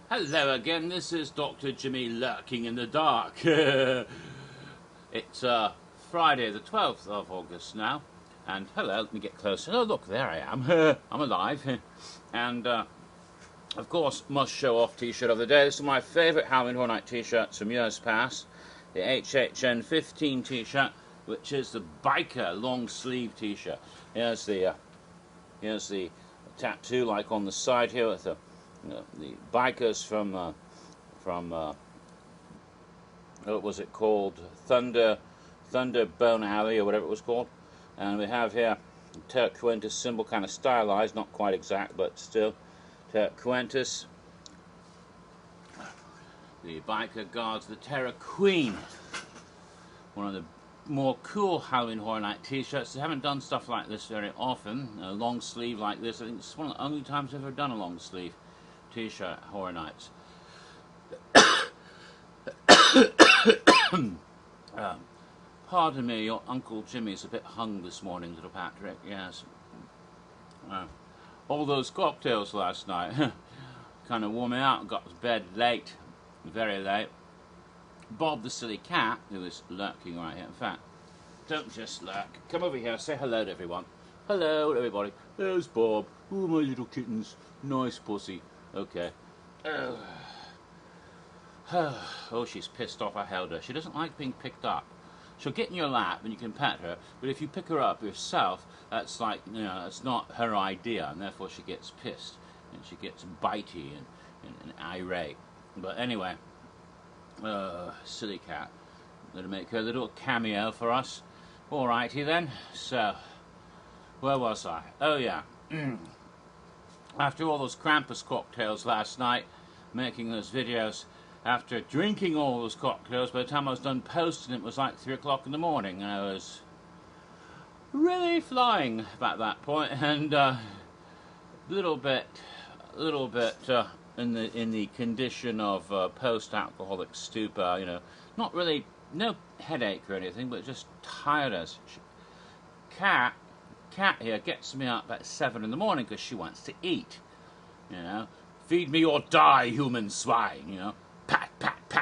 Hello again, this is Dr. Jimmy lurking in the dark. It's Friday the 12th of August now, and hello, let me get closer. Oh look, there I am, I'm alive. And of course, must show off t-shirt of the day. This is my favourite Halloween Horror Night t-shirts from years past. The HHN 15 t-shirt, which is the biker long sleeve t-shirt. Here's the tattoo like on the side here with the bikers from what was it called, Thunder Bone Alley or whatever it was called. And we have here Terra Quintus symbol, kind of stylized, not quite exact, but still Terra Quintus. The biker guards the Terra Queen, one of the more cool Halloween Horror Night t-shirts. They haven't done stuff like this very often, a long sleeve like this. I think it's one of the only times I've ever done a long sleeve t-shirt Horror Nights. Pardon me, your Uncle Jimmy's a bit hung this morning, little Patrick, yes. All those cocktails last night kind of wore me out. Got to bed late, very late. Bob the silly cat, who is lurking right here, in fact, don't just lurk, come over here, say hello to everyone. Hello everybody, there's Bob. Oh, my little kittens, nice pussy. Okay. Oh, she's pissed off I held her. She doesn't like being picked up. She'll get in your lap and you can pet her, but if you pick her up yourself, that's like, you know, that's not her idea, and therefore she gets pissed and she gets bitey and irate. But anyway, silly cat. Gonna make her little cameo for us. Alrighty then. So, where was I? Oh yeah. After all those Krampus cocktails last night, making those videos, after drinking all those cocktails, by the time I was done posting, it was like 3 o'clock in the morning, and I was really flying about that point, and a little bit in the condition of post-alcoholic stupor. You know, not really, no headache or anything, but just tired as. Cat here gets me up at 7 in the morning because she wants to eat. You know, feed me or die, human swine. You know, pat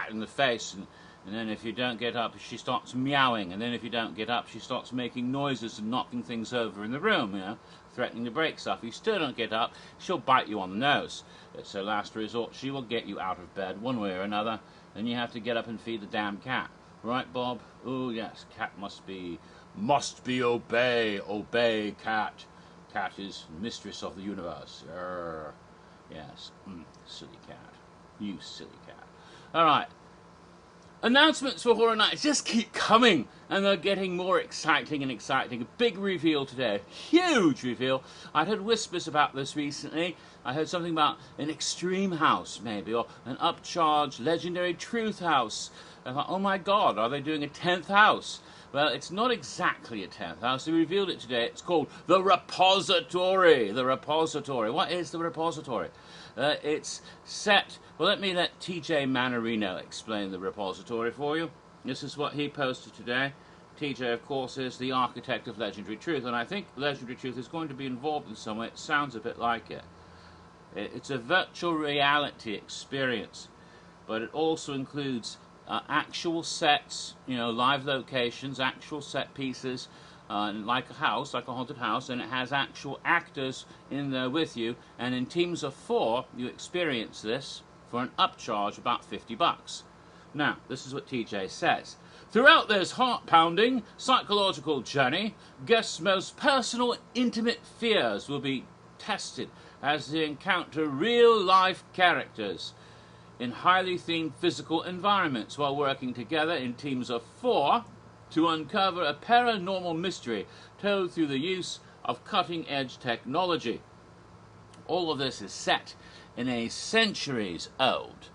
in the face, and then if you don't get up, she starts meowing, and then if you don't get up, she starts making noises and knocking things over in the room. You know, threatening to break stuff. If you still don't get up, she'll bite you on the nose. It's her last resort. She will get you out of bed one way or another, and you have to get up and feed the damn cat. Right, Bob? Oh yes, cat must be obey, cat. Cat is mistress of the universe. Yes, silly cat. You silly cat. Alright. Announcements for Horror Nights just keep coming, and they're getting more exciting and exciting. A big reveal today, a huge reveal. I'd heard whispers about this recently. I heard something about an extreme house, maybe, or an upcharge legendary truth house. I thought, oh my god, are they doing a 10th house? Well, it's not exactly a 10th house. They revealed it today. It's called the Repository. The Repository. What is the Repository? It's set. Well, let TJ Manorino explain the Repository for you. This is what he posted today. TJ, of course, is the architect of Legendary Truth, and I think Legendary Truth is going to be involved in some way. It sounds a bit like it. It's a virtual reality experience, but it also includes actual sets, you know, live locations, actual set pieces, like a house, like a haunted house, and it has actual actors in there with you, and in teams of 4 you experience this for an upcharge about $50. Now, this is what TJ says. Throughout this heart-pounding psychological journey, guests' most personal, intimate fears will be tested as they encounter real-life characters in highly themed physical environments while working together in teams of 4 to uncover a paranormal mystery told through the use of cutting-edge technology. All of this is set in a centuries-old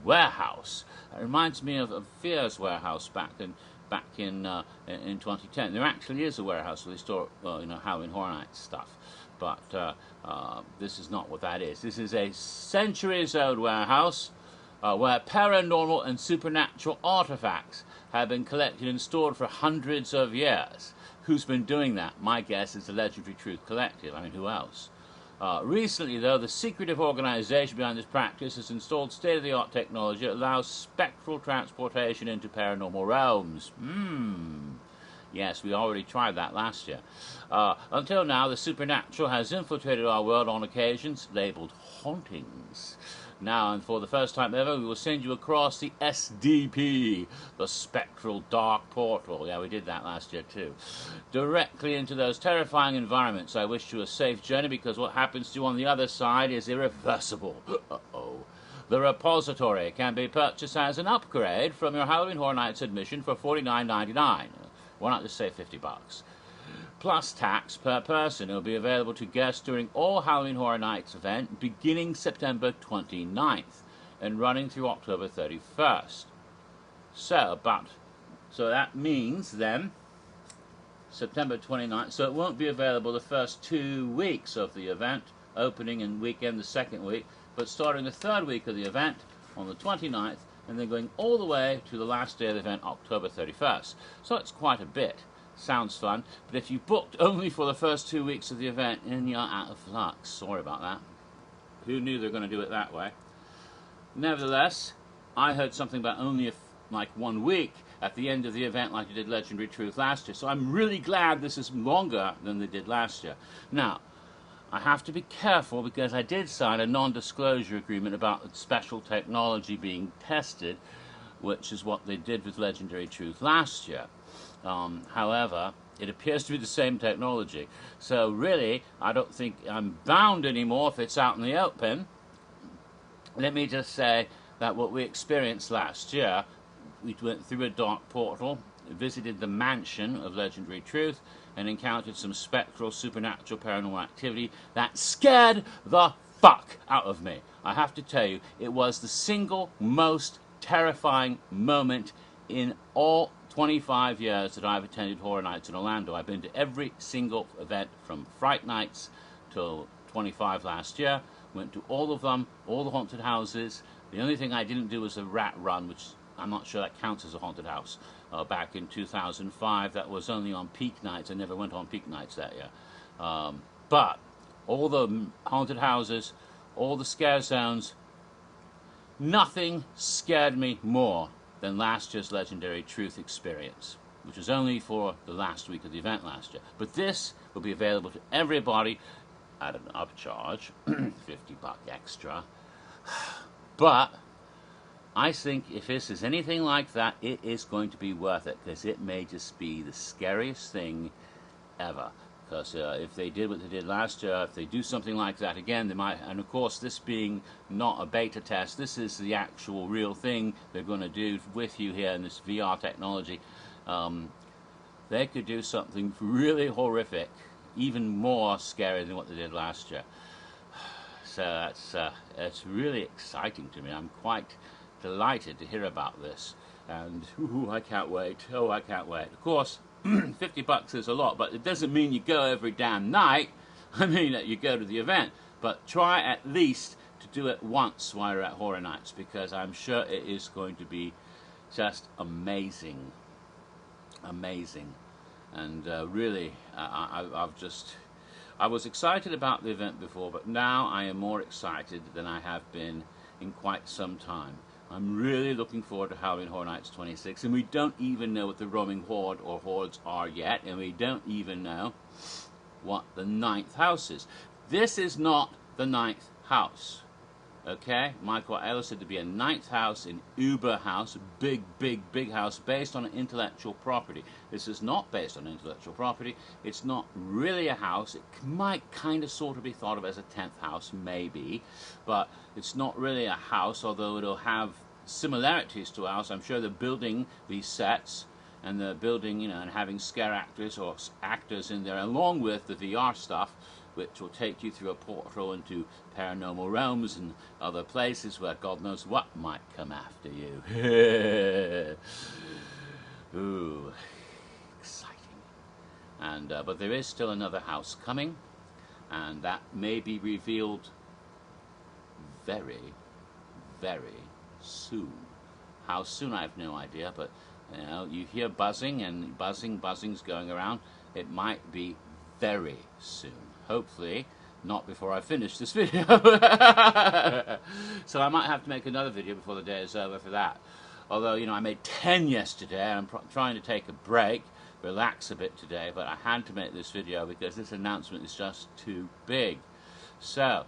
warehouse. It reminds me of Fear's warehouse back in 2010. There actually is a warehouse where they store, you know, Halloween Horror Nights stuff. But this is not what that is. This is a centuries-old warehouse where paranormal and supernatural artifacts have been collected and stored for hundreds of years. Who's been doing that? My guess is the Legendary Truth Collective. I mean, who else? Recently, though, the secretive organization behind this practice has installed state-of-the-art technology that allows spectral transportation into paranormal realms. Yes, we already tried that last year. Until now, the supernatural has infiltrated our world on occasions, labeled hauntings. Now, and for the first time ever, we will send you across the SDP, the Spectral Dark Portal. Yeah, we did that last year too. Directly into those terrifying environments. I wish you a safe journey, because what happens to you on the other side is irreversible. Uh-oh. The repository can be purchased as an upgrade from your Halloween Horror Nights admission for $49.99. Why not just say $50? Plus tax per person. It will be available to guests during all Halloween Horror Nights event beginning September 29th and running through October 31st. So that means then September 29th. So it won't be available the first 2 weeks of the event, opening and weekend the second week, but starting the third week of the event on the 29th and then going all the way to the last day of the event, October 31st. So it's quite a bit. Sounds fun, but if you booked only for the first 2 weeks of the event, then you're out of luck. Sorry about that. Who knew they were going to do it that way? Nevertheless, I heard something about only like 1 week at the end of the event, like you did Legendary Truth last year. So I'm really glad this is longer than they did last year. Now, I have to be careful, because I did sign a non-disclosure agreement about the special technology being tested, which is what they did with Legendary Truth last year. However, it appears to be the same technology. So really, I don't think I'm bound anymore if it's out in the open. Let me just say that what we experienced last year, we went through a dark portal, visited the mansion of Legendary Truth, and encountered some spectral, supernatural, paranormal activity that scared the fuck out of me. I have to tell you, it was the single most terrifying moment in all 25 years that I've attended Horror Nights in Orlando. I've been to every single event from Fright Nights till 25 last year. Went to all of them, all the haunted houses. The only thing I didn't do was a rat run, which I'm not sure that counts as a haunted house. Back in 2005, that was only on peak nights. I never went on peak nights that year. But all the haunted houses, all the scare zones, nothing scared me more than last year's Legendary Truth experience, which was only for the last week of the event last year. But this will be available to everybody at an upcharge, $50 extra. But I think if this is anything like that, it is going to be worth it, because it may just be the scariest thing ever. Because if they did what they did last year, if they do something like that again, they might. And of course, this being not a beta test, this is the actual real thing they're going to do with you here in this VR technology. They could do something really horrific, even more scary than what they did last year. So it's really exciting to me. I'm quite delighted to hear about this, and I can't wait. Oh, I can't wait. Of course, $50 is a lot, but it doesn't mean you go every damn night. I mean that you go to the event, but try at least to do it once while you're at Horror Nights, because I'm sure it is going to be just amazing, amazing. And really, I was excited about the event before, but now I am more excited than I have been in quite some time. I'm really looking forward to Halloween Horror Nights 26, and we don't even know what the roaming horde or hordes are yet, and we don't even know what the 9th house is. This is not the 9th house, okay? Michael Ellis said to be a 9th house, an Uber house, a big, big, big house based on intellectual property. This is not based on intellectual property. It's not really a house. It might kind of sort of be thought of as a 10th house, maybe, but it's not really a house, although it'll have similarities to a house. I'm sure they're building these sets, and they're building, you know, and having scare actors or actors in there, along with the VR stuff, which will take you through a portal into paranormal realms and other places where God knows what might come after you. Ooh, exciting. And but there is still another house coming, and that may be revealed very, very soon. How soon, I have no idea, but you know, you hear buzzing, and buzzing's going around. It might be very soon. Hopefully Not before I finish this video. So I might have to make another video before the day is over for that. Although, you know, I made 10 yesterday, and I'm trying to take a break, relax a bit today, but I had to make this video because this announcement is just too big. So,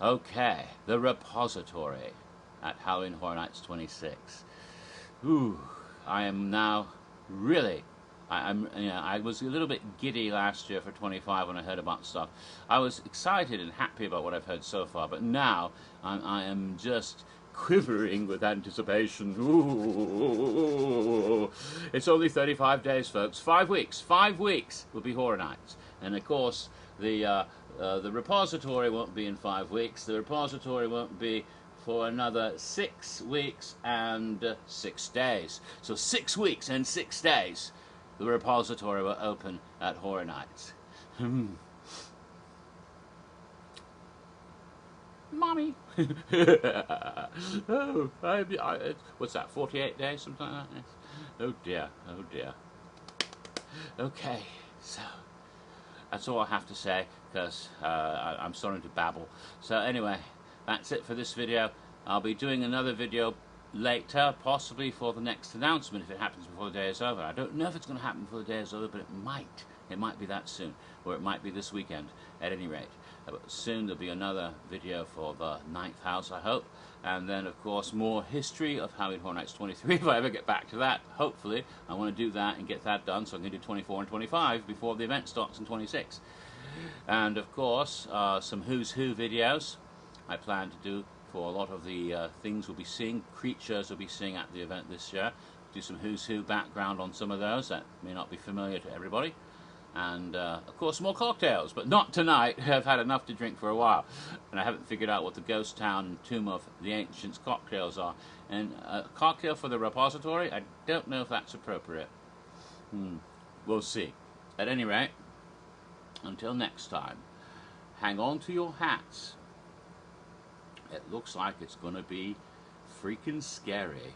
okay, the repository at Halloween Horror Nights 26. Ooh, I am now really... I was a little bit giddy last year for 25 when I heard about stuff. I was excited and happy about what I've heard so far, but now I am just quivering with anticipation. Ooh. It's only 35 days, folks. 5 weeks. 5 weeks will be Horror Nights. And of course, the repository won't be in 5 weeks. The repository won't be for another 6 weeks and 6 days. So 6 weeks and 6 days. The repository will open at Horror Nights. Mommy! Oh, what's that, 48 days, something like that? Yes. Oh dear, oh dear. Okay, so that's all I have to say, because I'm starting to babble. So anyway, that's it for this video. I'll be doing another video later, possibly for the next announcement if it happens before the day is over. I don't know if it's going to happen before the day is over, but it might. It might be that soon, or it might be this weekend, at any rate. But soon there'll be another video for the 9th house, I hope. And then, of course, more history of Halloween Horror Nights 23, if I ever get back to that. Hopefully, I want to do that and get that done, so I'm going to do 24 and 25 before the event starts in 26. And, of course, some Who's Who videos I plan to do for a lot of the things we'll be seeing, creatures we'll be seeing at the event this year. Do some Who's Who background on some of those that may not be familiar to everybody. And, of course, more cocktails, but not tonight. I've had enough to drink for a while, and I haven't figured out what the Ghost Town and Tomb of the Ancients cocktails are. And a cocktail for the repository, I don't know if that's appropriate. We'll see. At any rate, until next time, hang on to your hats. It looks like it's going to be freaking scary.